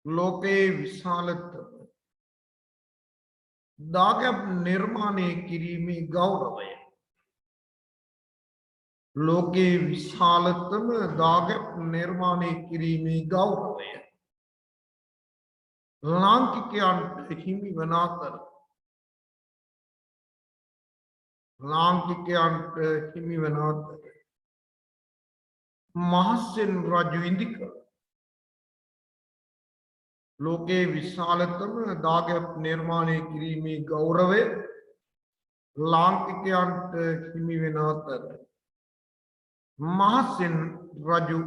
लोके विशाल दागब निर्माणे किरीमी गौरवය लोके विशालतम दागब निर्माणे किरीमी गौरवය लांकिकයන්ට හිමි වන අතර महसेन राजु इंदिक लोके विशालतम दागब निर्माणे किरीमे गौरवे लांकिकයන්ට හිමි වෙන අතර महसेन राजु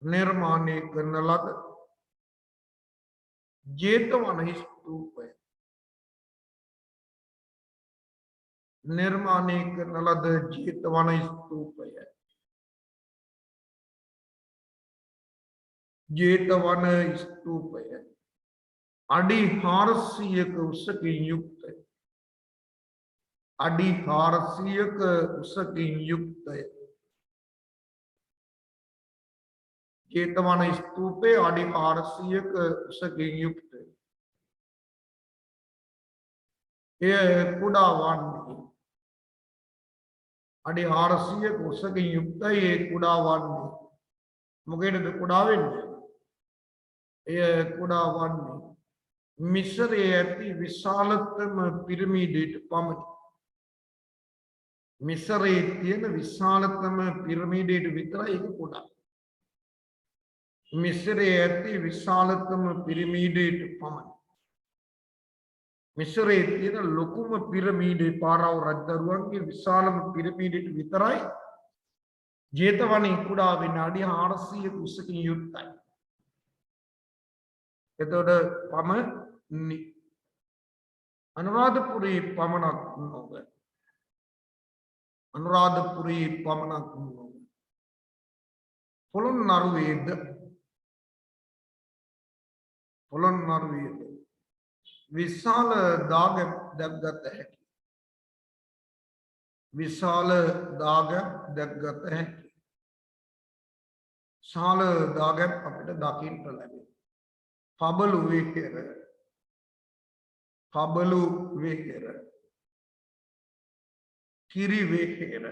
निर्माणे කරන ලද जेतवन स्तूपය निर्माणे කරන ලද जेतवन स्तूपය जेतवन स्तूपය अडी 400ක උසකින් යුක්තය अडी 400ක උසකින් යුක්තය जेतवन स्तूपය अडी 400ක උසකින් යුක්තය එය කුඩා වන්නේ अडी 400ක උසකින් යුක්තයි ඒ කුඩා වන්නේ මොකේද කුඩා වෙන්නේ එය කුඩා වන්නේ මිස්රයේ ඇති විශාලතම පිරමීඩයට පමණි මිස්රයේ තියෙන විශාලතම පිරමීඩයට විතරයි ඒක කුඩා මිස්රයේ ඇති විශාලතම පිරමීඩයට පමණි මිස්රයේ තියෙන ලොකුම පිරමීඩේ පාරාව රජදරුවන්ගේ විශාලම පිරමීඩයට විතරයි ජේතවනේ කුඩා වෙන අඩි 400ක උසකින් යුක්තයි එතකොට පමණි අනුරාධපුරේ පමණක් නොව අනුරාධපුරේ පමණක් නොව පොළොන්නරුවේද විශාල දාගැබ් දැක්ගත හැකි විශාල දාගැබ් දැක්ගත හැකි ශාල දාගැබ් අපිට දකින්නට ලැබේ පබළු වෙහෙර කිරි වෙහෙර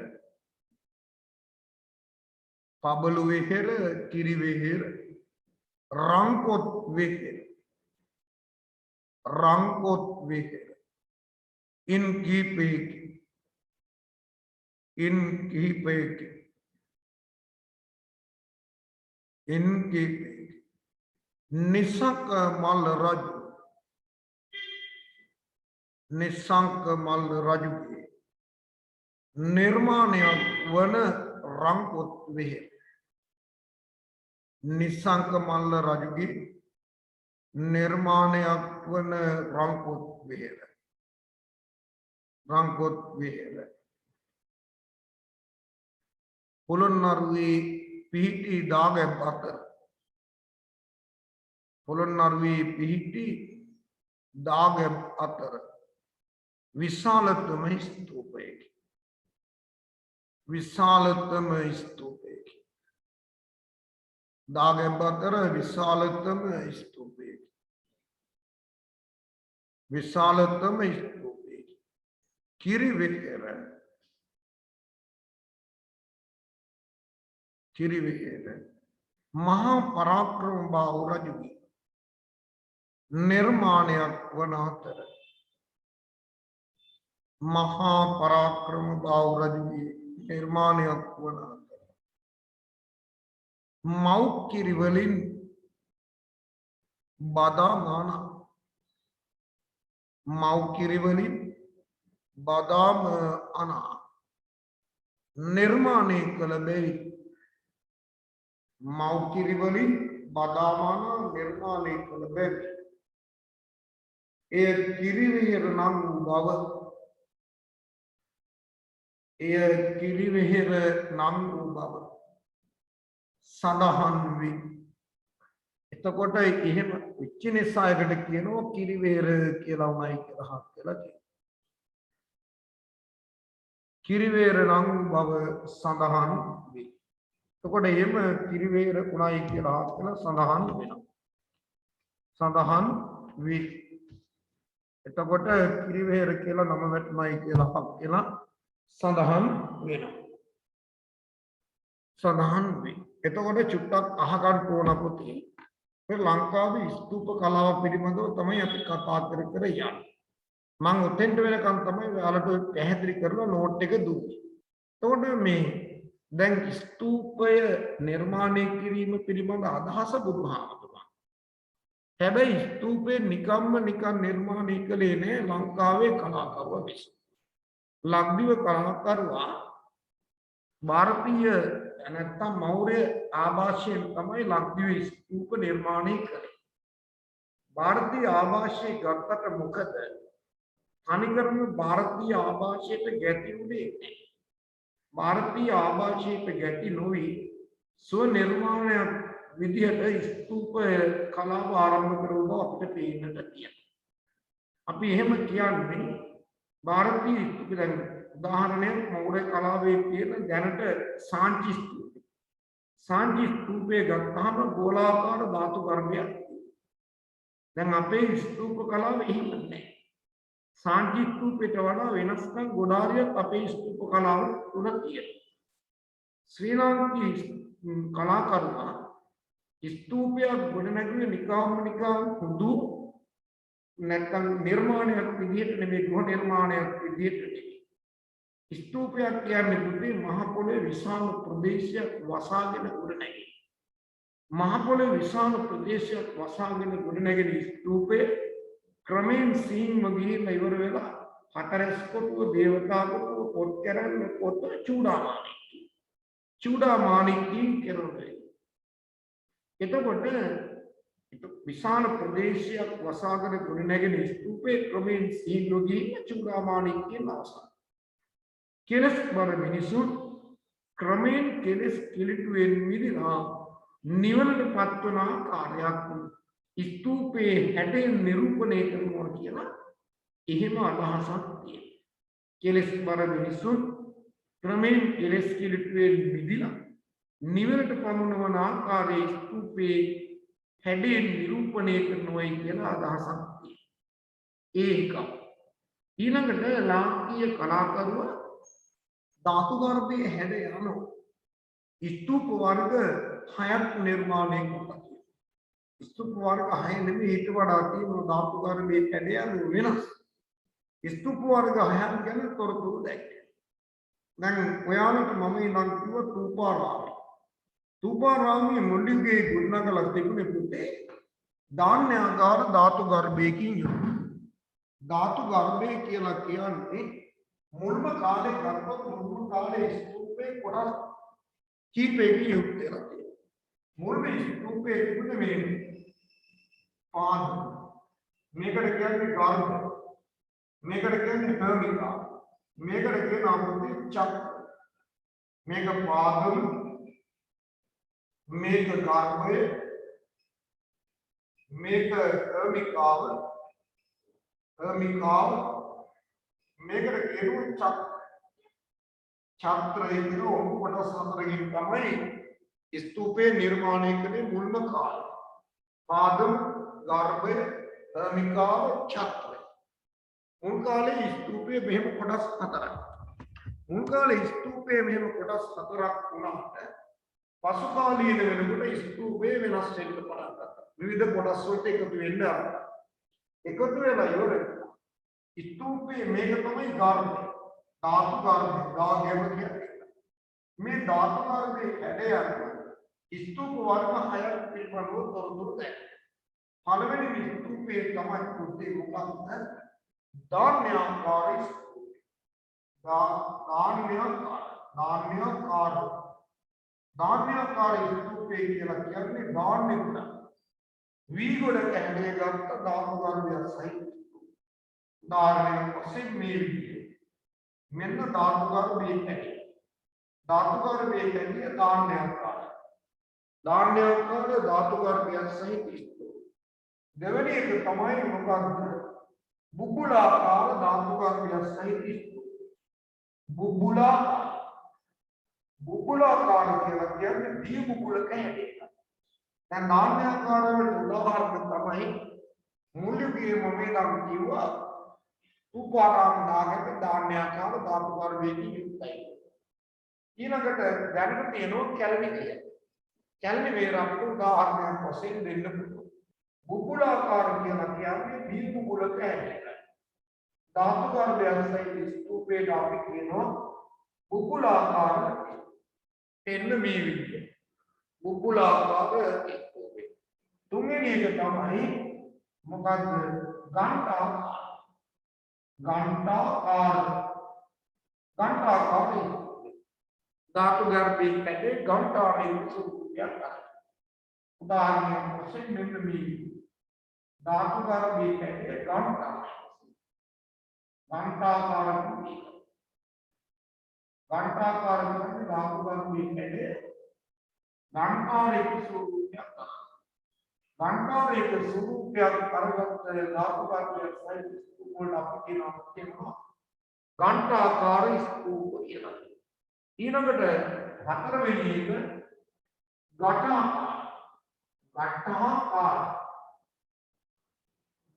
පබළු වෙහෙර කිරි වෙහෙර රංකොත් වෙහෙර ඉන් කීපයකි निशंक मल रजु निर्माणයක් වන රංකොත් වෙහෙර නිසංක මල්ල රජුගේ නිර්මාණයක් වන රංකොත් වෙහෙර පොළොන්නරුවේ පිහිටි දාගැබ් අතර පොළොන්නරුවේ පිහිටි දාගැබ් අතර විශාලතම ස්තූපයකි දාගැබ් අතර විශාලතම ස්තූපයකි කිරි වෙහෙර මහා පරාක්‍රම බාහු රජුගේ निर्माणයක් වන අතර මහා පරාක්‍රම බාහු රජුගේ निर्माणයක් වන අතර මව් කිරි වලින් බදාම අනා නිර්මාණය කළ බැවින් මව් කිරි වලින් බදාම අනා නිර්මාණය කළ බැවින් එය කිරිවෙහෙර නම් බව සඳහන් වේ. එතකොට එහෙම වෙච්ච නිසා එකට කියනවා කිරිවෙහෙර කියලා උනායි කියලා හත් වෙලා කියනවා. කිරිවේර නම් බව සඳහන් වේ. එතකොට එහෙම කිරිවේර උණයි කියලා සඳහන් වෙනවා. සඳහන් වේ. එතකොට කිරිවේර කියලා නම වැටුණයි කියලා සඳහන් වෙනවා. සඳහන් වේ. එතකොට චුට්ටක් අහගන්න ඕන පුතේ. මේ ලංකාවේ ස්තූප කලාව පිළිබඳව තමයි අපි කතා කර යන්නේ. මම උතෙන්ට වෙනකන් තමයි ඔයාලට පැහැදිලි කරලා නෝට් එක දුන්නේ. එතකොට මේ දැන් ස්තූපය නිර්මාණය කිරීම පිළිබඳ අදහස බුදුහාමුදුරුවෝ. හැබැයි ස්තූපේ නිකම්ම නිකන් නිර්මාණය කළේ නෑ ලංකාවේ කලාකරුවා විසින්. ලක්දිව කලාකරුවා ಭಾರತೀಯ නැත්නම් මෞර්ය ආభాෂයෙන් තමයි ලක්දිව ස්තූප නිර්මාණය කළේ. ಭಾರತೀಯ ආభాෂය ගත්තට මොකද? අනිකරම ಭಾರತೀಯ ආభాෂයට ගැටි උනේ නැහැ. ಭಾರತೀಯ ආభాෂයට ගැටි නොවි ස්ව නිර්මාණයක් විදිහට ස්තූප කලාව ආරම්භ කරුවා අපිට පේන්නට තියෙනවා. අපි එහෙම කියන්නේ ಭಾರತೀಯ ස්තූප දැන් උදාහරණයක් මෞර්ය කලාවේ තියෙන දැනට සාංචි ස්තූපය. සාංචි ස්තූපය ගත්තාම ගෝලාකාර ධාතු ගර්භයක්. දැන් අපේ ස්තූප කලාව එහෙම නැහැ. සාංචි ස්තූපයට වඩා වෙනස්කම් ගොඩාරියක් අපේ ස්තූප කලාව තුල තියෙනවා. ශ්‍රී ලාංකික කලාකරුවා ස්තූපයක් ගොඩනැගුවේ නිකම් හුදු නැත්නම් නිර්මාණයක් විදිහට නෙමෙයි, ගෘහ නිර්මාණයක් විදිහට නෙමෙයි. ස්තූපයක් කියන්නේ පුතේ මහ පොළේ විශාල ප්‍රදේශයක් වසාගෙන ගොඩනැගෙන. මහ පොළේ විශාල ප්‍රදේශයක් වසාගෙන ගොඩනැගෙන ස්තූපය ක්‍රමයෙන් සීන්ව ගිහිල්ලා ඉවර වෙලා හතරස් කොටුව දේවතා කොටුව පොත් කරන්න පොත් චූඩාමාණික්කින් කෙරුවේ. එතකොට විශාල ප්‍රදේශයක් වසාගෙන ගොඩනැගෙන ස්තූපේ ක්‍රමයෙන් සීන්ව ගිහිල්ලා චූඩාමාණික්කින් අවසන්. කෙලස් බර මිනිසුන් ක්‍රමයෙන් කෙලස් කිලිටුවෙන් මිදලා නිවනට පත්වන ආකාරයක් ස්තූපේ හැඩයෙන් නිරූපණය කරනවා කියලා එහෙම අදහසක් තියෙනවා. කෙලස් බර මිනිසුන් ක්‍රමයෙන් කෙලස් කිලිටුවෙන් මිදලා නිවනට පමුණවන ආකාරයේ ස්තූපේ හැඩයෙන් නිරූපණය කරනවා කියලා අදහසක් තියෙනවා. ඒක ඊළඟට ලාංකීය කලාකරුවා ධාතු ගර්භයේ හැඩ යන ස්තූප වර්ග 6ක් නිර්මාණය කරනවා. ස්තූප වර්ග 6 නෙමෙයි ඊට වඩා තියෙනවා ධාතු ගර්භයේ හැඩ යන වෙනස්. ස්තූප වර්ග 6ක් ගැන තොරතුරු දැක්කේ. දැන් ඔයාලට මම ඉඳන් කිව්ව තූපාරාමය. තූපාරාමයේ මුල්ලිගේ ගුණනගල තිබුණේ පුතේ ධාන්‍යාකාර ධාතු ගර්භයකින් යුක්ත. ධාතු ගර්භය කියලා කියන්නේ මුල්ම කාලේ ගත්තොත් මුල්ම කාලේ ස්තූපේ කොටස් කීපයකින් යුක්ත වෙලා තියෙනවා. මුල්ම ස්තූපේ තිබුණේ මේ පාද. මේකට කියන්නේ ගර්භ. මේකට කියන්නේ හර්මිකා. මේකට කියන ආපෘති චක්‍ර. මේක පාදම්. මේක ගර්භය. මේක හර්මිකාව. මේකට කියනවා ඡත්‍රයේ කියන කොටස් හතරකින් තමයි ස්තූපේ නිර්මාණය කළේ මුල්ම කාලේ. පාදම්, ගර්භය, හර්මිකාව, ඡත්‍රය. මුල් කාලේ ස්තූපේ මෙහෙම කොටස් හතරක්. මුල් කාලේ ස්තූපේ මෙහෙම කොටස් හතරක් වුණාට පසු කාලීන වෙනකොට ස්තූපේ වෙනස් වෙන්න පටන් ගත්තා. විවිධ කොටස් වලට එකතු වෙන්න ආරම්භ. එකතු වෙලා ඉවර ස්තූපේ මේක තමයි ගර්භය. ධාතු ගර්භය. ගාගම කියන්නේ. මේ ධාතු ගර්භයේ හැඩය ස්තූප වර්ග 6ක් පිළිබඳව තොරතුරු දැක්කේ. පළවෙනි ස්තූපයේ තමයි පුතේ මොකක්ද? ධාන්‍යාකාර ස්තූපය. ධාන්‍යාකාර ස්තූපය කියලා කියන්නේ ධාන්‍ය ගුණ. වී ගොඩක හැඩය ගත්ත ධාතු ගර්භයක් සහිත උදාහරණයක් වශයෙන් මේ විදිහේ මෙන්න ධාතු ගර්භයේ හැටි. ධාතු ගර්භයේ හැටි ධාන්‍යාකාරයි. ධාන්‍යාකාර ධාතු ගර්භයක් සහිත ස්තූප. දෙවෙනි එක තමයි මොකක්ද? බුබුලාකාර ධාතු ගර්භයක් සහිත ස්තූප. බුබුලාකාර බුබුලාකාර කියලා කියන්නේ දී බුබුලක හැටි. දැන් නාන්‍යාකාර වලට උදාහරණ තමයි මුල්‍යුගේ මොමේනම් කිව්වා උපාරාම නාගක දාන්‍යාකාර ධාතුකාර වේදී යුක්තයි. ඊළඟට දැනට තියෙනවා කැලණිකය. කැලණි වේරක් උදාහරණයක් වශයෙන් දෙන්න පුළුවන්. බුබුලාකාර කියලා කියන්නේ දී බුබුලක හැටි. ධාතුකාර ව්‍යවසයි ස්තූපේ අපි කියනවා බුබුලාකාර එන්න මේ විදිය. බුබුලාකාර ස්තූපේ. තුන්වෙනි එක තමයි මොකද්ද? ඝණ්ඨාකාර. ඝණ්ඨාකාර ධාතු ගර්භයේ පැටේ ඝණ්ඨාරයේ ස්වරූපයක්. උදාහරණයක් වශයෙන් මෙන්න මේ ධාතු ගර්භයේ පැටේ घंटाकार घंटाकार धातु घंटार एक स्वरूप घंटाकार स्तूप ඊළඟට හතරවෙනි එක घटाकार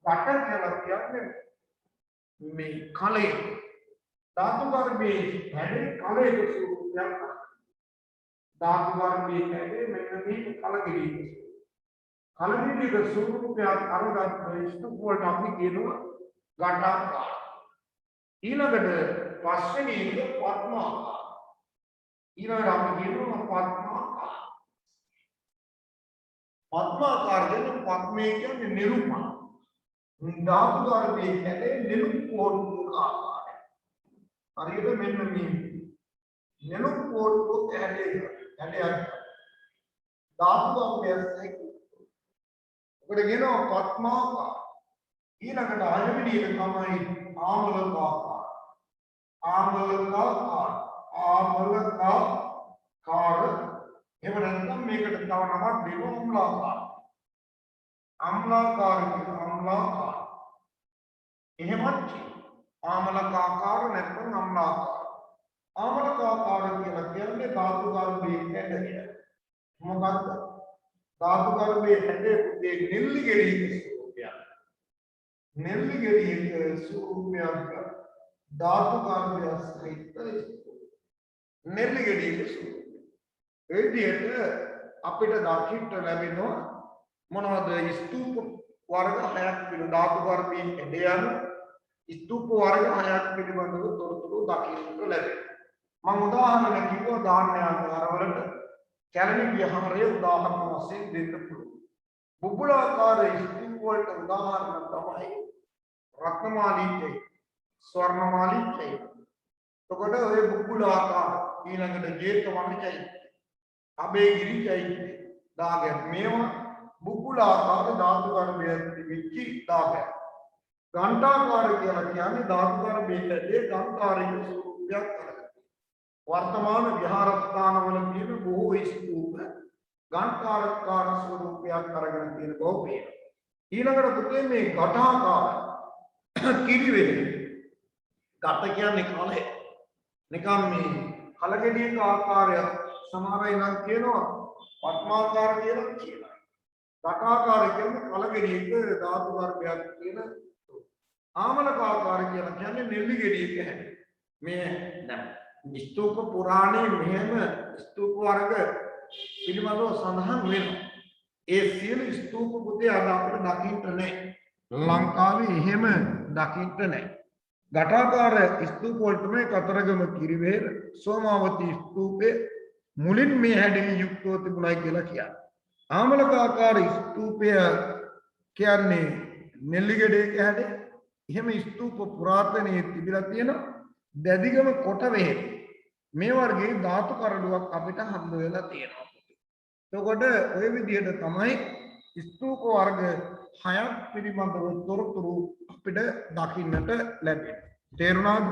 घट කියලා කියන්නේ මේ කලය ධාතු ගර්භයේ හැදෙන කලයක ස්වරූපයක් ධාතු ගර්භයේ හැදෙන මෙන්න මේ කලගිරියක ස්වරූපයක් අරගත් ස්තූප වලට අපි කියනවා ඝටාකාර. ඊළඟට පස්වෙනි එක පద్මාකාර. ඊළඟට අපි කියනවා පద్මාකාර. පద్මාකාර කියන්නේ පද්මේ කියන්නේ නිරූපණ. ධාතු ගර්භයේ හැදෙන නිරුක්කෝට්ටුක ආකාරය. හරියට මෙන්න මේ නිරුක්කෝට්ටුක හැදෙන ධාතු ගර්භයේ ඔකට කියනවා පద్මාකාර. ඊළඟට අයවෙනි එක තමයි ආමලකාකාර. එහෙම නැත්නම් මේකට තව නමක් දෙනවා අම්ලාකාර. අම්ලාකාර අම්ලාකාර එහෙමත් ආමලකාකාර නැත්නම් අම්ලාකාර. ආමලකාකාර කියලා කියන්නේ ධාතු ගර්භයේ හැදෙන මොකක්ද? ධාතු ගර්භයේ හැදෙන නෙල්ලි ගෙඩියක ස්වරූපයක්. නෙල්ලි ගෙඩියක ස්වරූපයක් ධාතු ගර්භය සහිත නෙල්ලි ගෙඩියක ස්වරූපය. ඒ විදිහට අපිට දකින්න ලැබෙනවා මොනවද? ස්තූප වර්ග 6ක් පිළිබඳ ධාතු ගර්භයෙන් එදයන් ස්තූප වර්ග 6ක් පිළිබඳව තොරතුරු දකින්නට ලැබෙනවා. මම උදාහරණ කිව්වා දාන්‍යාකාර වලට කැලණි විහාරයේ උදාහරණ වශයෙන් දෙන්න පුළුවන්. බුබුලාකාර ස්තූප වලට උදාහරණ තමයි රත්නමාලීචෛත්‍ය, ස්වර්ණමාලීචෛත්‍ය. එතකොට ඔය බුබුලාකාර ඊළඟට ජේතවන චෛත්‍ය, අබේගිරි චෛත්‍ය දාගැබ් මේවා බුබුලාකාර ධාතු ගර්භයේ තිබිච්ච දාගැබ්. ඝණ්ඨාකාර කියලා කියන්නේ ධාතු ගර්භයේ ඝණ්ඨාරික ස්වරූපයක් කරගන්න. වර්තමාන විහාරස්ථානවල තියෙන බොහෝ ස්තූප ඝණ්ඨාකාර ස්වරූපයක් කරගෙන තියෙන බව පේනවා. ඊළඟට පුතේ මේ ඝටාකාර කිරිවෙන්නේ. ඝට කියන්නේ කලය. නිකම් මේ කලගෙඩියක ආකාරයක් සමහර අය නම් කියනවා පద్මාකාර කියලා කියනවා. ඝටාකාර කියන්නේ කලගෙඩියක ධාතු ගර්භයක් තියෙන. ආමලකාකාර කියලා කියන්නේ නෙල්ලි ගෙඩියක හැටි. මේ දැන් ස්තූප පුරාණේ මෙහෙම ස්තූප වර්ග පිළිබඳව සඳහන් වෙනවා. ඒ සියලු ස්තූප පුතේ අද අපිට දකින්න නැහැ. ලංකාවේ එහෙම දකින්න නැහැ. ඝටාකාර ස්තූප වලට මේ කතරගම කිරිවෙහෙර සෝමාවතී ස්තූපේ මුලින් මේ හැඩෙන් යුක්තව තිබුණයි කියලා කියන්නේ. ආමලකාකාර ස්තූපය කියන්නේ නෙල්ලි ගෙඩේක හැඩේ. එහෙම ස්තූප පුරාතනයේ තිබිලා තියෙන දැදිගම කොටවෙහෙ මේ වර්ගයේ ධාතු කරඬුවක් අපිට හම්බ වෙලා තියෙනවා. එතකොට ඔය විදිහට තමයි ස්තූප වර්ග 6ක් පිළිබඳව තොරතුරු අපිට දකින්නට ලැබෙන්නේ. තේරුණාද?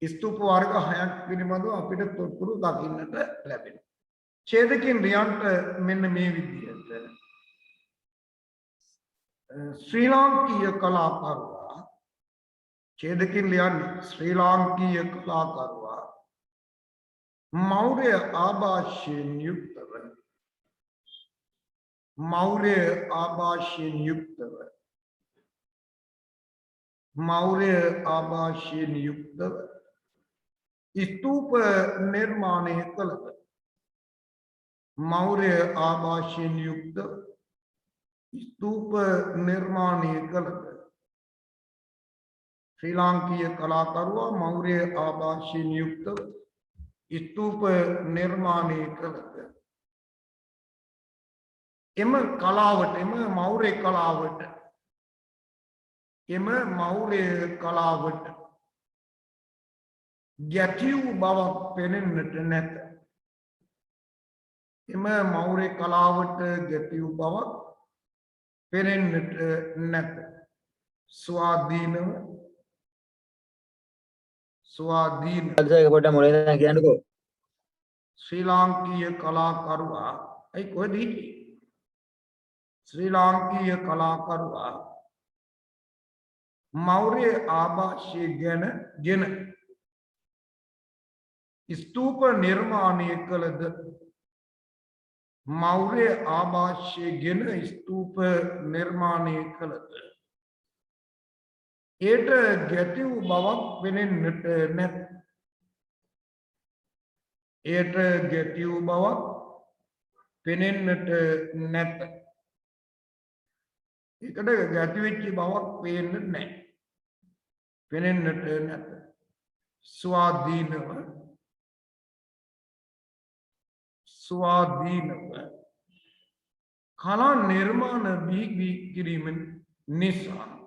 ස්තූප වර්ග 6ක් පිළිබඳව අපිට තොරතුරු දකින්නට ලැබෙනවා. ඡේදකින්ද්‍රයන්ට මෙන්න මේ විදිහට ශ්‍රී ලාංකීය කලාකරුවා ඡේදකින් ලියන්නේ ශ්‍රී ලාංකීය කලාකරුවා මෞර්ය ආභාෂයෙන් යුක්තව මෞර්ය ආභාෂයෙන් යුක්තව මෞර්ය ආභාෂයෙන් යුක්තව ස්තූප නිර්මාණය කළද මෞර්ය ආභාෂයෙන් යුක්තව ස්තූප නිර්මාණය කළද ශ්‍රී ලාංකීය කලාකරුවා මෞර්ය ආභාෂයෙන් යුක්තව ස්තූප නිර්මාණය කළද එම කලාවට එම මෞර්ය කලාවට ගැතිව් බවක් පෙනෙන්නට නැත එම මෞර්ය කලාවට ගැතිව් බවක් පෙනෙන්නට නැත ස්වාධීනව ශ්‍රී ලාංකීය කලාකරුවා අයි කොහෙද හිටියේ ශ්‍රී ලාංකීය කලාකරුවා මෞර්ය ආභාෂය ගෙන ස්තූප නිර්මාණය කළද මෞර්ය ආභාෂය ගෙන ස්තූප නිර්මාණය කළද ඒට ගැතිව් බවක් පෙනෙන්නට නැත ඒට ගැතිව් බවක් පෙනෙන්නට නැත ඒකට ගැති වෙච්ච බවක් පේන්නේ නැහැ පෙනෙන්නට නැත ස්වාධීනව කලා නිර්මාණ බිහි කිරීම නිසා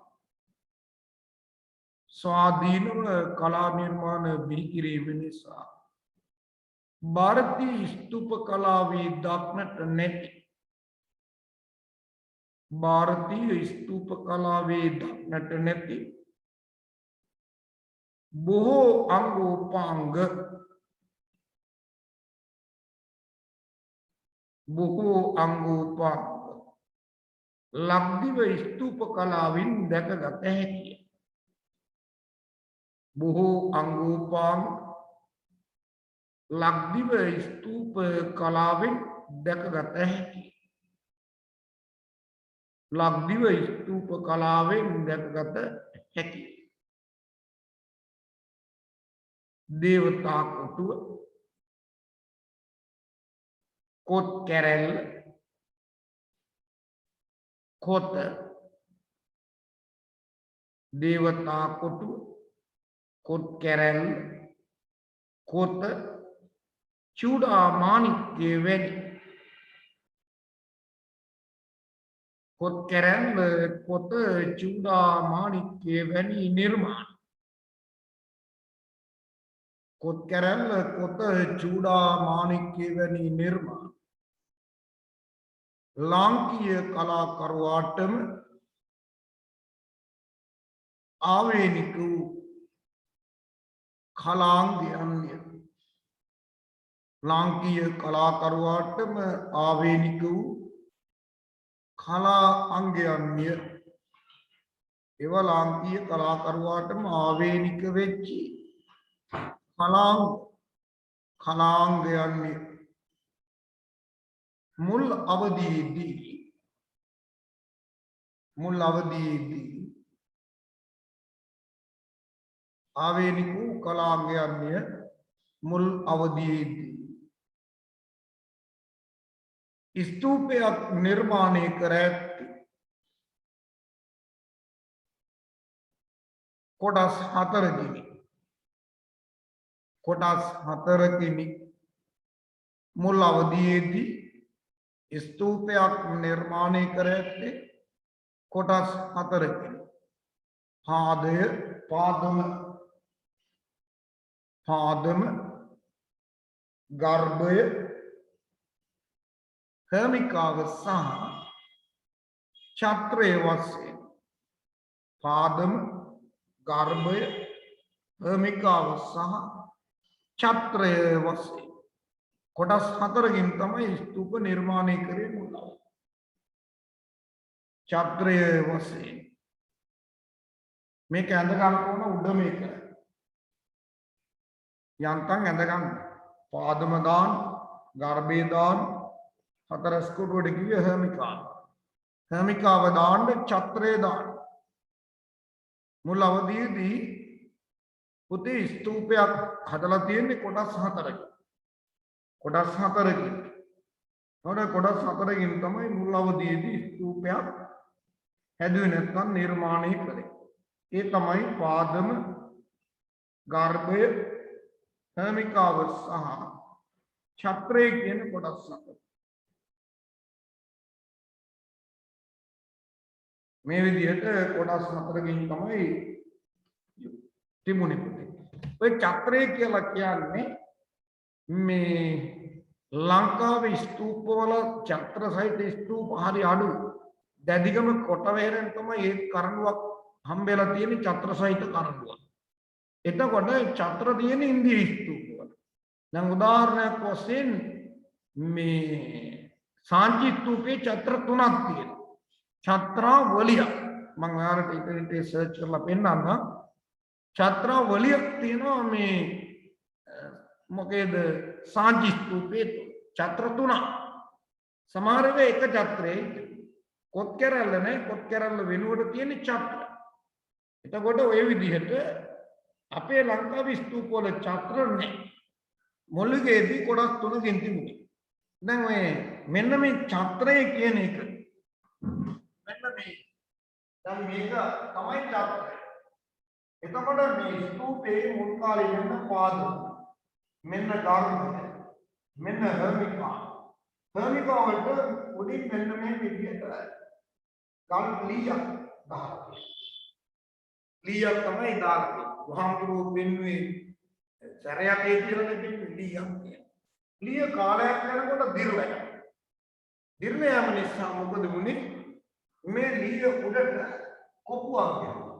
ස්වාධීනව කලා නිර්මාණ බිහි කිරීම නිසා ಭಾರತೀಯ ස්තූප කලාවේ දක්නට නැති ಭಾರತೀಯ ස්තූප කලාවේ දක්නට නැති බොහෝ අංගෝපාංග ලක්දිව ස්තූප කලාවෙන් දැකගත හැකිය බොහෝ අංගෝපාංග ලක්දිව ස්තූප කලාවෙන් දැකගත හැකිය ලක්දිව ස්තූප කලාවෙන් දැකගත හැකිය දේවතා කොටුව කොත් කැරැල්ල කොත දේවතා කොටුව කොත් කැරැල්ල කොත චූඩාමාණික්කය වැනි කොත් කැරැල්ල කොත චූඩාමාණික්කය වැනි නිර්මාණ කොත් කැරැල්ල කොත චූඩාමාණික්කය වැනි නිර්මාණ ලාංකීය කලාකරුවාටම ආවේනික වූ කලාංගයන්ය ලාංකීය කලාකරුවාටම ආවේනික වූ කලා අංගයන්ය ඒව ලාංකීය කලාකරුවාටම ආවේනික වෙච්චි කලාංගයන්ය මුල් අවධියේදී ආවේනික වූ කලාංගයන්ය මුල් අවධියේදී ස්තූපයක් නිර්මාණය කර ඇත්තේ කොටස් හතරකිනි මුල් අවධියේදී ස්තූපයක් නිර්මාණය කර ඇත්තේ කොටස් හතරකිනි පාදම ගර්භය හේමිකාව සහ ඡත්‍රය වශයෙන් පාදම ගර්භය හේමිකාව සහ ඡත්‍රය වශයෙන් කොටස් හතරකින් තමයි ස්තූප නිර්මාණය කරේ මුල ඡත්‍රය වශයෙන් මේක ඇඳ ගන්න ඕන උඩ මේක යන්තම් ඇඳ ගන්න පාදම දාන්න ගර්භය දාන්න හතරස් කුඩුවට කිව්වේ හර්මිකාව දාන්න චත්‍රය දාන්න මුල් අවදීදී පුතේ ස්තූපයක් හදලා තියෙන්නේ කොටස් හතරකින් කොටස් හතරකින් තමයි මුල් අවදීදී ස්තූපයක් හැදුවේ නැත්නම් නිර්මාණය කළේ ඒ තමයි පාදම ගර්භය හර්මිකාව සහ චත්‍රය කියන කොටස් හතර මේ විදිහට කොටස් හතරකින් තමයි තිබුණේ පුතේ ඔය චත්‍රය කියලා කියන්නේ මේ ලංකාවේ ස්තූපවල චත්‍ර සහිත ස්තූප හරි අඩු දැදිගම කොටවැරෙන් තමයි ඒ කරඬුවක් හම්බෙලා තියෙන චත්‍ර සහිත කරඬුවක්. එතකොට චත්‍ර තියෙන ඉන්දිය ස්තූපවල. දැන් උදාහරණයක් වශයෙන් මේ සාංචි ස්තූපේ චත්‍ර තුනක් තියෙනවා. චත්‍රාවලිය මම ඔයාලට ඉතින් සර්ච් කරලා පෙන්නන්නම්. චත්‍රාවලියක් තියෙනවා මේ මොකේද සාංචි ස්තූපේ චත්‍ර තුනක්. සමහර වෙලාව එක චත්‍රේ කොත් කැරල්ල නැහැ කොත් කැරල්ල වෙනුවට තියෙන චත්‍ර. එතකොට ඔය විදිහට අපේ ලංකාවේ ස්තූප වල චත්‍ර නැහැ. මොළගේදී කොටස් තුනකින් තිබුණේ. දැන් ඔය මෙන්න මේ චත්‍රය කියන එක මෙන්න මේ දැන් මේක තමයි චත්‍රය. එතකොට මේ ස්තූපේ මුල් කාලේ වෙන පාද මෙන්න ගාර්භය මෙන්න හර්මිකා වලට උඩින් මෙන්න මේ විදිහට ගල් ලීයක් දාලා ලීයක් තමයි දාලා වහම්තුරු වෙනුවේ සැරයක් ඒ කියලා දෙන්නේ ලීයක් කියන. ලීය කාලයක් යනකොට දිර්ලා යනවා. දිර්ලා යම නිසා මොකද වුනේ? මේ ලීය උඩට කොපුවක් යනවා.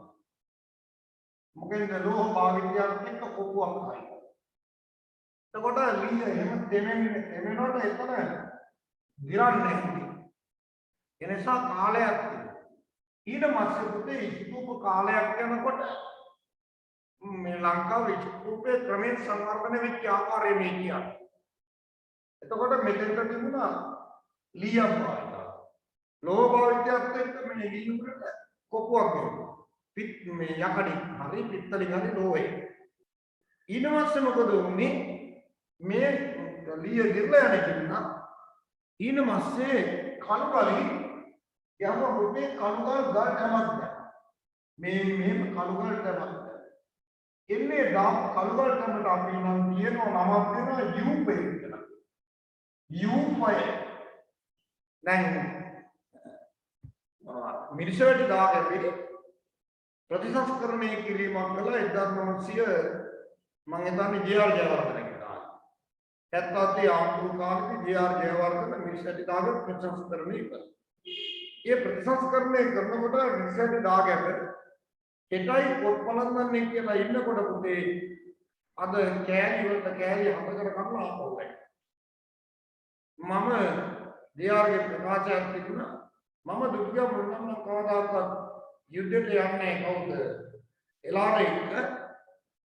මොකෙන්ද ලෝහ භාවිතයත් එක්ක කොපුවක් හයි. එතකොට ලීය එහෙම දෙමෙන්නට එතන දිරන්නේ නැහැ. ඒ නිසා කාලයක් ඊට පස්සේ පුතේ ස්තූප කාලයක් යනකොට මේ ලංකාවේ ස්තූපේ ක්‍රමයෙන් සංවර්ධනය වෙච්ච ආකාරය මේ කියන්නේ. එතකොට මෙතෙන්ට තිබුණා ලීයක් භාවිතය. ලෝහ භාවිතයත් එක්ක මේ ලී උඩට කොපුවක් ගන්නවා. පිට මේ යකඩි හරි පිත්තලින් හරි ලෝහේ. ඊට පස්සේ මොකද වුනේ? මේ ලීය දිර්ලා යන කෙනා ඊට පස්සේ කණුගලි යම මුටේ කණුගල් ගල් තමක් මේ මෙහෙම කණුගල් තමක් එන්නේ දා කණුගල් තමට අපි නම් කියනවා නමක් දෙනවා යූපේ කියලා. යූපය දැන් මිරිසවැටි දාගෙන ප්‍රතිසංස්කරණය කිරීමක් කළා 1900 මම හිතන්නේ ජේ.ආර්. ජයවර්ධන කියලා. 70 ආණ්ඩුව කාලේ ජේ.ආර්. ජයවර්ධන මිරිසවැටි දාගෙන ප්‍රතිසංස්කරණය කළා. ये प्रतिसंस्करणे करනකොට රිසර්ච් දාගෙන එකයි පොත් බලන්නේ කියලා ඉන්නකොට පුතේ අද කෑලි වලට කෑලි හතරකට කපලා ආපහුයි මම ජේ.ආර්.ගේ ප්‍රකාශයක් තිබුණා මම දුක්ගම මොනනම් කවදාකවත් යුද්ධයට යන්නේ කවුද එලාරෙක්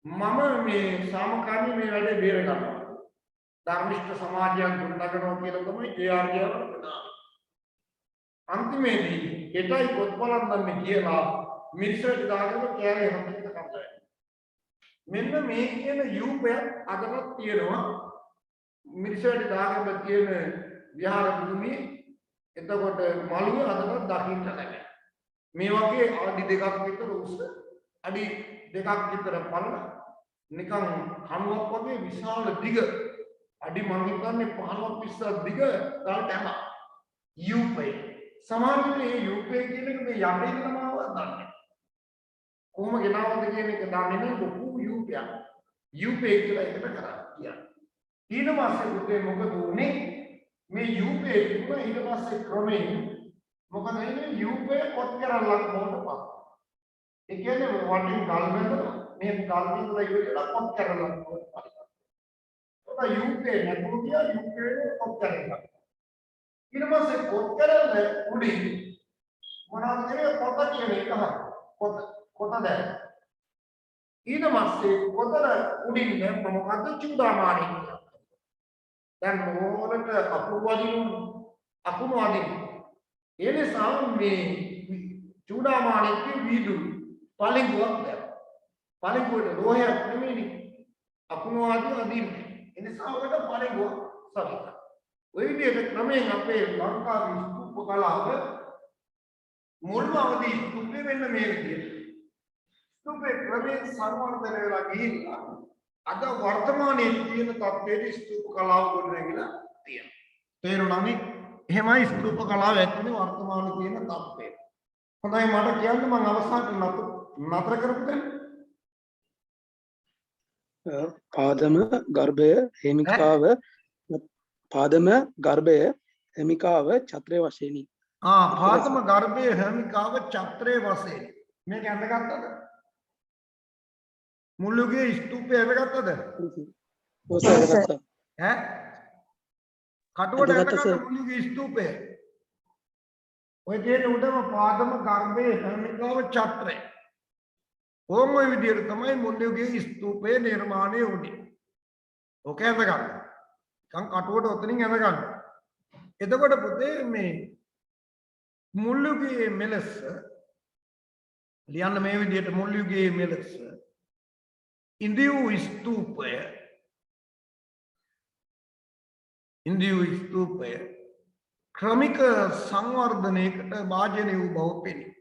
මම මේ සාමකාමී මේ වැඩේ බේර ගන්නවා ධර්මිෂ්ඨ සමාජයක් ගොඩනගනවා කියලා තමයි ජේ.ආර්.ගේ ප්‍රකාශය अंतिमेदी एटाई पොත් බලන්න කියලා මිරිසට දාගෙන කෑලි හතරකට කපලා මෙන්න මේ කියන යූපය අදවත් තියෙනවා මිරිසට දාගෙන තියෙන විහාර භූමියේ එතකොට මළුව අදවත් දකින්න නැහැ මේ වගේ අඩි දෙකක් විතර උස අඩි දෙකක් විතර පළල නිකන් කණුවක් වගේ විශාල දිග අඩි මං හිතන්නේ 15 20ක් දිග දාලා තමයි යූපය සමාජයේ මේ යුපේ කියන එක මේ යන්නේ නමවත් දන්නේ. කොහොම ගෙනාවද කියන එක දන්නේ නැහැ ලොකු යුපයක්. යුපේ කියලා එකට කරා කියන්නේ. ඊට පස්සේ පුතේ මොකද උනේ? මේ යුපේ තිබුණ ඊට පස්සේ ක්‍රමයෙන් මොකද වෙන්නේ? යුපේ කොත් කරලක් මොකටද? ඒ කියන්නේ වටින් ගල් බඳලා මේ ගල් බඳලා ඉවරලා කොත් කරලක් මොකටද? ඔතන යුපේ නැතුව කිය යුපේ කොත් කරලක්. ඊට පස්සේ පොත් කරන්න උඩින් මොනවද කියන්නේ පොත කියන එක පොත කොතද ඊට පස්සේ කොතන උඩින් මොකද්ද චූඩාමානය කියන්නේ දැන් මොනකට අකුණු වදිනවා ඒ නිසා මේ චූඩාමානයේ වීදුරු පළඟුවක් දැම්මා පළඟුවට රෝහයක් නෙමෙයි අකුණු අදින්නේ ඒ නිසා ඔකට පළඟුවක් සවිතා ඔය විදිහට ක්‍රමයෙන් අපේ ලංකාවේ ස්තූප කලාව මුල්ම අවදී ස්තූපේ වෙන්න මේ විදිහට ස්තූපේ ක්‍රමයෙන් සංවර්ධනය වෙලා ගිහිල්ලා අද වර්තමානයේ තියෙන තත්ත්වයේ ස්තූප කලාව ගොඩනැගිලා තියෙනවා. තේරුණානේ? එහෙමයි ස්තූප කලාව ඇතුලේ වර්තමානයේ තියෙන තත්ත්වය. හොඳයි මට කියන්න මම අවසානට නතර කරපු දැන්. පාදම ගර්භය හිමිකාව ඡත්‍රය වශයෙනි. පාදම ගර්භය හිමිකාව ඡත්‍රය වශයෙන්. මේක අඳගත්තද? මුල්ලුගේ ස්තූපය අඳගත්තද? ඈ? කටුවට අඳගත්ත මුල්ලුගේ ස්තූපය. ඔය කියන උඩම පාදම ගර්භය හිමිකාව ඡත්‍රය. ඕම ඔය විදිහට තමයි මුල්ලුගේ ස්තූපය නිර්මාණය වුනේ. ඔක අඳගන්න. කන් කටුවට ඔතනින් අඳගන්න. එතකොට පුතේ මේ මුල්ලුගේ මෙලෙස ලියන්න මේ විදිහට මුල්ලුගේ මෙලෙස ඉන්දිය ස්තූපය ක්‍රමික සංවර්ධනයකට භාජනය වූ බව පෙනේ.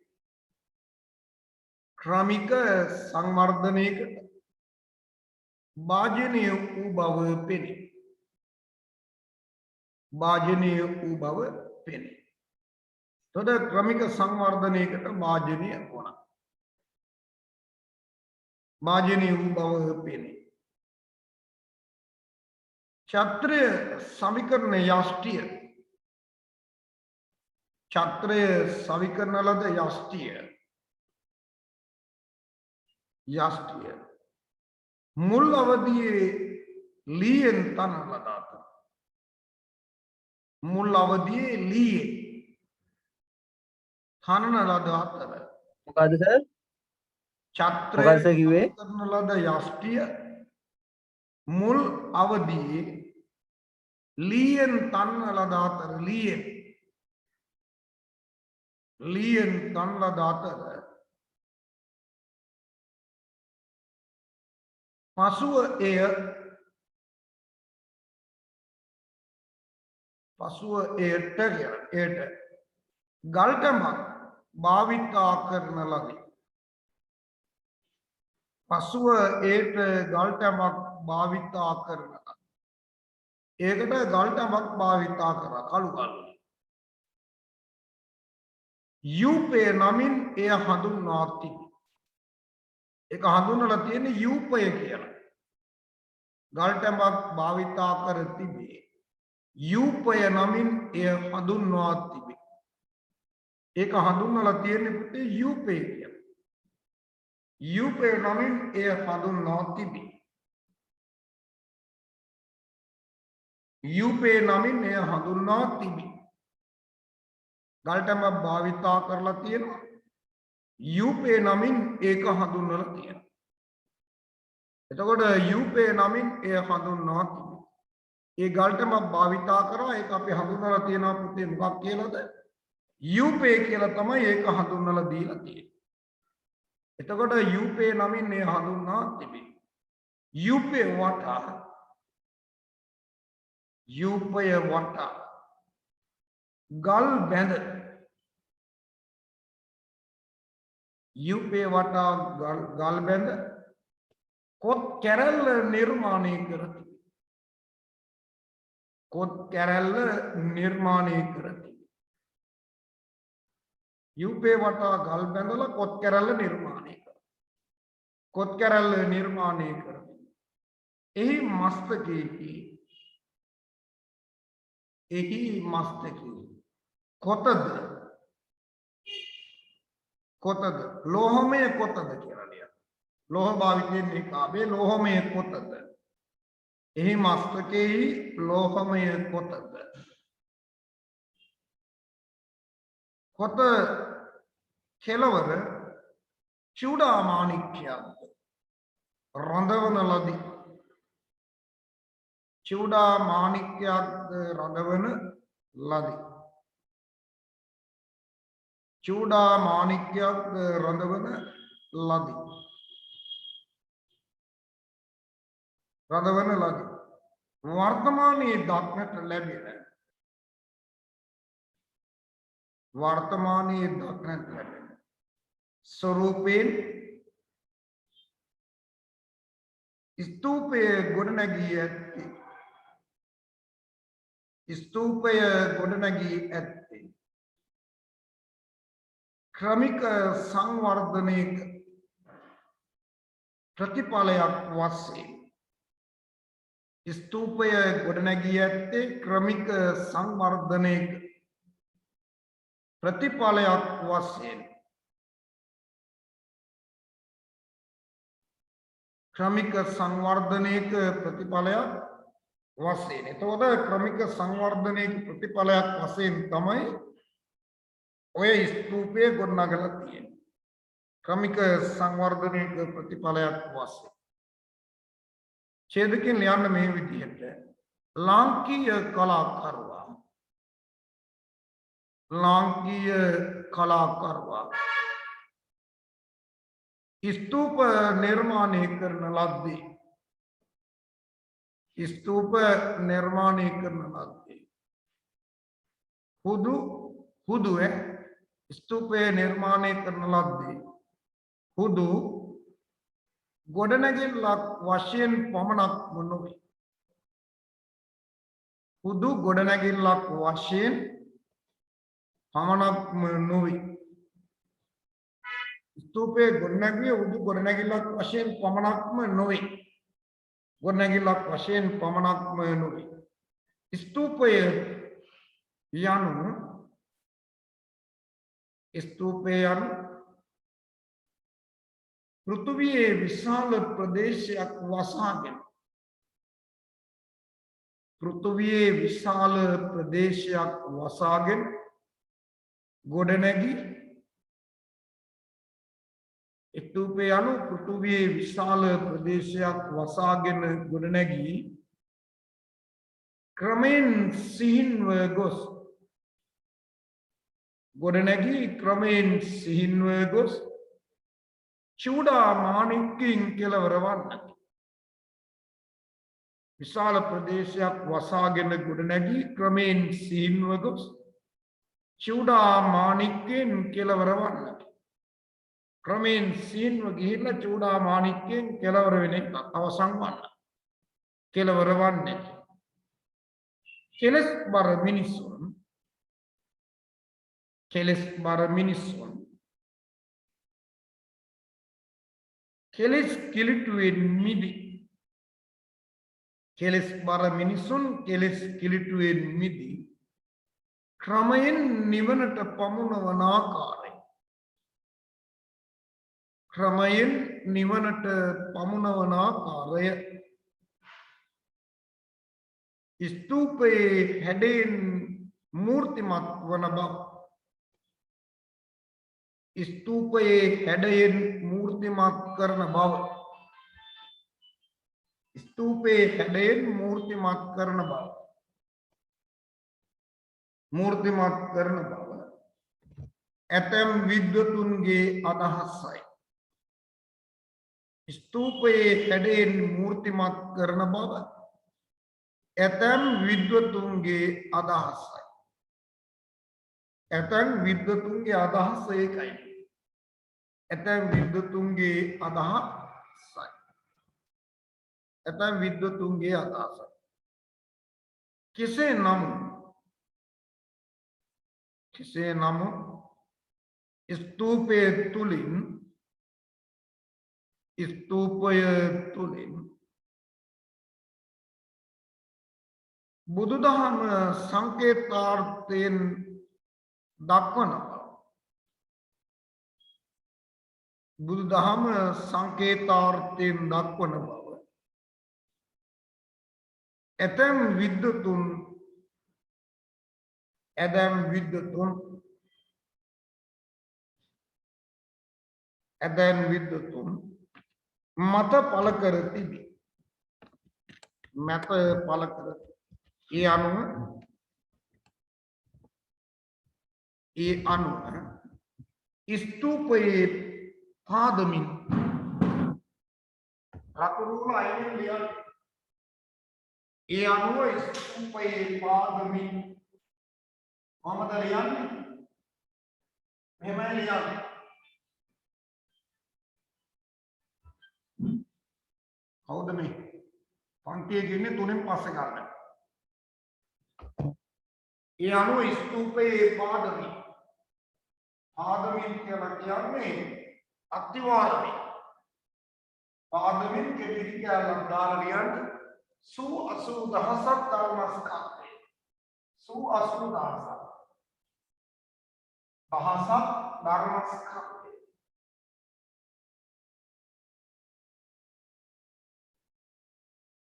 ක්‍රමික සංවර්ධනයකට භාජනය වූ බව පෙනේ. භාජනය වූ බව පෙනේ. තොද ක්‍රමික සංවර්ධනයකට භාජනය වුණා. භාජනය වූ බව පෙනේ. ඡත්‍රය සවිකරණ යෂ්ටිය ඡත්‍රය සවිකරණ ලද යෂ්ටිය මුල් අවදියේ ලීයෙන් තන ලද අතර මුල් අවදියේ ලීයෙන් තනන ලද අතර මොකද සර්? ඡත්‍රය කරන ලද යෂ්ටිය මුල් අවදියේ ලීයෙන් තනන ලද අතර ලීයෙන් තනන ලද අතර පසුව එයට ගල්ටමක් භාවිතා කරන ලදී. පසුව ඒට ගල්ටමක් භාවිතා කරන ලදී. ඒකට ගල්ටමක් භාවිතා කරා කළු ගල්. යූපේ නමින් එය හඳුන්වා තිබේ. ඒක හඳුන්වලා තියෙන්නේ යූපය කියලා. ගල්ටමක් භාවිතා කර තිබේ. යූපය නමින් එය හඳුන්වා තිබේ. ඒක හඳුන්වලා තියෙන්නේ පුතේ යූපය කියලා. යූපය නමින් එය හඳුන්වා තිබේ. යූපය නමින් එය හඳුන්වා තිබේ. ගල්ටමක් භාවිතා කරලා තියෙනවා. යූපේ නමින් ඒක හඳුන්වලා තියෙනවා. එතකොට යූපේ නමින් එය හඳුන්වනවා තිබේ. ඒ ගල්ටමක් භාවිතා කරා ඒක අපි හඳුන්වලා තියෙනවා පුතේ මොකක් කියලාද? යූපේ කියලා තමයි ඒක හඳුන්වලා දීලා තියෙන්නේ. එතකොට යූපේ නමින් එය හඳුන්වා තිබේ. යූපේ වටා යූපය වටා ගල් බැඳ යූපේ වටා ගල් බැඳ කොත් කැරැල්ල නිර්මාණය කරති. කොත් කැරැල්ල නිර්මාණය කරති. යූපේ වටා ගල් බැඳලා කොත් කැරැල්ල නිර්මාණය කරති. කොත් කැරැල්ල නිර්මාණය කරති. එහි මස්තකයේහි කොතද ලෝහමය කොතද කියලා ලියන්න. ලෝහ භාවිතයෙන් මේ කාබේ ලෝහමය කොතද. එහි මස්තකෙහි ලෝහමය කොතද. කොත කෙලවර චූඩාමාණික්‍යයක්ද රඳවන ලදී. චූඩාමාණික්‍යයක්ද රඳවන ලදී. චූඩාමාණික්‍යයක්ද රඳවන ලදී. රඳවන ලදී. වර්තමානයේ දක්නට ලැබෙන වර්තමානයේ දක්නට ලැබෙන ස්වරූපයෙන් ස්තූපය ගොඩනැගී ඇත්තේ ස්තූපය ගොඩනැගී ඇත්තේ ක්‍රමික සංවර්ධනයක ප්‍රතිඵලයක් වශයෙන් ස්තූපය ගොඩනැගී ඇත්තේ ක්‍රමික සංවර්ධනයක ප්‍රතිඵලයක් වශයෙන් ක්‍රමික සංවර්ධනයක ප්‍රතිඵලයක් වශයෙන්. එතකොට ක්‍රමික සංවර්ධනයක ප්‍රතිඵලයක් වශයෙන් තමයි ඔය ස්තූපය ගොඩනගලා තියෙන්නේ. ක්‍රමික සංවර්ධනයක ප්‍රතිඵලයක් වශයෙන්. ඡේදකින් ලියන්න මේ විදිහට ලාංකීය කලාකරුවා ස්තූප නිර්මාණය කරන ලද්දේ ස්තූපය නිර්මාණය කරන ලද්දේ හුදු ගොඩනැගිල්ලක් වශයෙන් පමණක්ම නොවේ. හුදු ගොඩනැගිල්ලක් වශයෙන් පමණක්ම නොවේ. ස්තූපයේ ගොඩනැගිය හුදු ගොඩනැගිල්ලක් වශයෙන් පමණක්ම නොවේ. ගොඩනැගිල්ලක් වශයෙන් පමණක්ම නොවේ. ස්තූපය යනු පෘථිවියේ විශාල ප්‍රදේශයක් වසාගෙන ගොඩනැගී ස්තූපය යනු පෘථිවියේ විශාල ප්‍රදේශයක් වසාගෙන ගොඩනැගී ක්‍රමෙන් සිහින්ව ගොස් චූඩාමාණික්‍යයෙන් කෙළවර වන්නකි. විශාල ප්‍රදේශයක් වසාගෙන ගොඩනැගී ක්‍රමෙන් සිහින්ව ගොස් චූඩාමාණික්‍යයෙන් කෙළවර වන්නකි. ක්‍රමෙන් සිහින්ව ගිහිල්ලා චූඩාමාණික්‍යයෙන් කෙළවර වෙන එක අවසන් වන්න. කෙළවර වන්නේ. කෙලස් බර මිනිසුන් කෙලෙස් කිලිටුවෙන් මිදී ක්‍රමයෙන් නිවනට පමුණවන ආකාරය ස්තූපයේ හැඩයෙන් මූර්තිමත් වන බව ඇතැම් විද්වතුන්ගේ අදහසයි. ස්තූපයේ හැඩයෙන් මූර්තිමත් කරන බව ඇතැම් විද්වතුන්ගේ අදහසයි. ඇතැම් විද්වතුන්ගේ අදහස ඒකයි. ඇතැම් විද්වතුන්ගේ අදහසයි. කෙසේ නමුත් ස්තූපය තුලින් බුදුදහම සංකේතාර්ථයෙන් දක්වන බව ඇතැම් ඇදැන් විද්වතුන් මත පළ කර තිබේ. මත පළ කර ඒ අනුව ස්තූපයේ පාදමින් රතුරුල අයින් ලියන්න. ඒ අනුව ස්තූපයේ පාදමින් කොහමද ලියන්නේ? මෙහෙමයි ලියන්නේ. කවුද මේ? පන්තියේ ගින්නේ තුනෙන් පස්සේ ගන්න. ඒ අනුව ස්තූපයේ පාදමින් කියලා කියන්නේ අත්තිවාරමේ. පාදමින් කෙටි කියලා දාලා ලියන්න. සු 80000ක් ධර්මස්කන්ධය. සු 80000ක් ධර්මස්කන්ධය.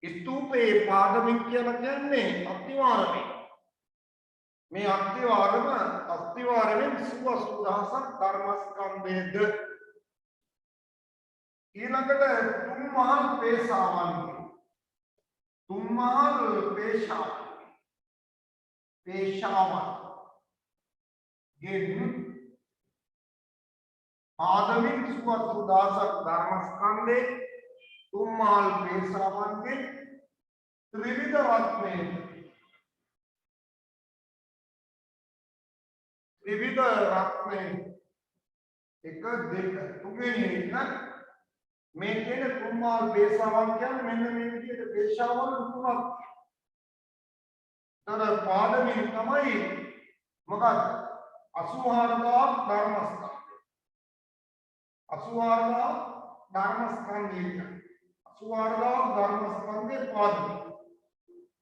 ස්තූපයේ පාදමින් කියලා කියන්නේ අත්තිවාරමේ. මේ අත්තිවාරමෙන් සු 80000ක් ධර්මස්කන්ධයද ඊළඟට තුන්මහල් පේශාවන් ගෙන් පාදමින් සු 80000ක් ධර්මස්කන්ධේ තුන්මහල් පේශාවන්ගේ ත්‍රිවිධ රත්නයේ එක දෙක තුන්වෙනි එක මේ කියන තුන්මහල් පේශාවන් කියන්නේ මෙන්න මේ විදිහට පේශාවන් තුනක්. තර පාදමින් තමයි මොකක්ද 84000 ධර්මස්කන්ධය. 84000 ධර්මස්කන්ධය 84000 ධර්මස්කන්ධේ පාදමින්.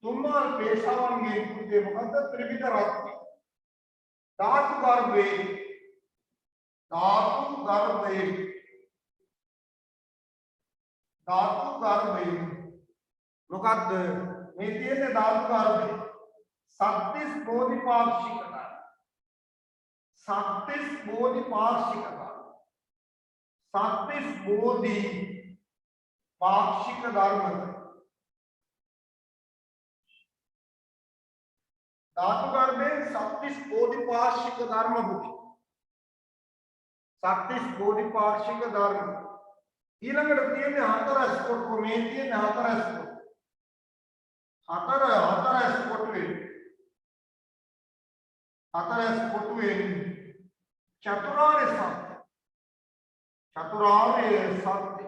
තුන්මහල් පේශාවන්ගේ පුතේ මොකද්ද? ත්‍රිවිධ රත්නය. ධාතු ගර්භයේ මොකද්ද මේ තියෙන්නේ? ධාතු ගර්භයේ සත්‍තිස් බෝධිපාක්ෂික ධර්ම. සත්‍තිස් බෝධිපාක්ෂික ධර්ම. සත්‍තිස් බෝධි පාක්ෂික ධර්මද ධාතු ගර්භයේ සත්‍තිස් බෝධිපාක්ෂික ධර්ම බුති. සත්‍තිස් බෝධිපාක්ෂික ධර්ම. ඊළඟට තියෙන්නේ හතරස් කොටු. මේ තියෙන්නේ හතරස් කොටු. හතරස් කොටුවේ චතුරාර්ය සත්‍ය.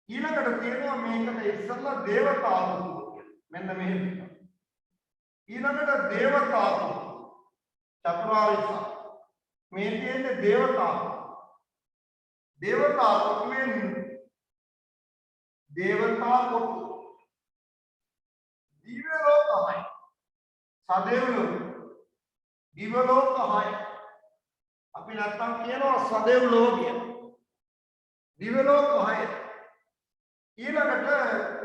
ඊළඟට තියෙනවා මේකට ඉස්සෙල්ලා දේවතාවු. මෙන්න මෙහෙම. ඊළඟට දේවතාවු චතුරාර්ය සත්‍ය. මේ තියෙන්නේ දේවතාවු. දේවතා කොටුවෙන් දේවතා කොටු. දිව්‍ය ලෝකයි. සදෙව්ලෝ දිව්‍ය ලෝකයි. අපි නැත්තම් කියනවා සදෙව්ලෝ කියලා. දිව්‍ය ලෝකයි. ඊළඟට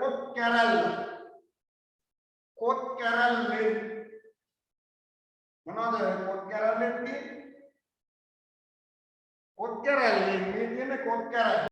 කොත් කැරල් මොනවාද කොත් කැරල් කියන්නේ? කොත් කැරල් මේ කියන්නේ කොත් කැරල්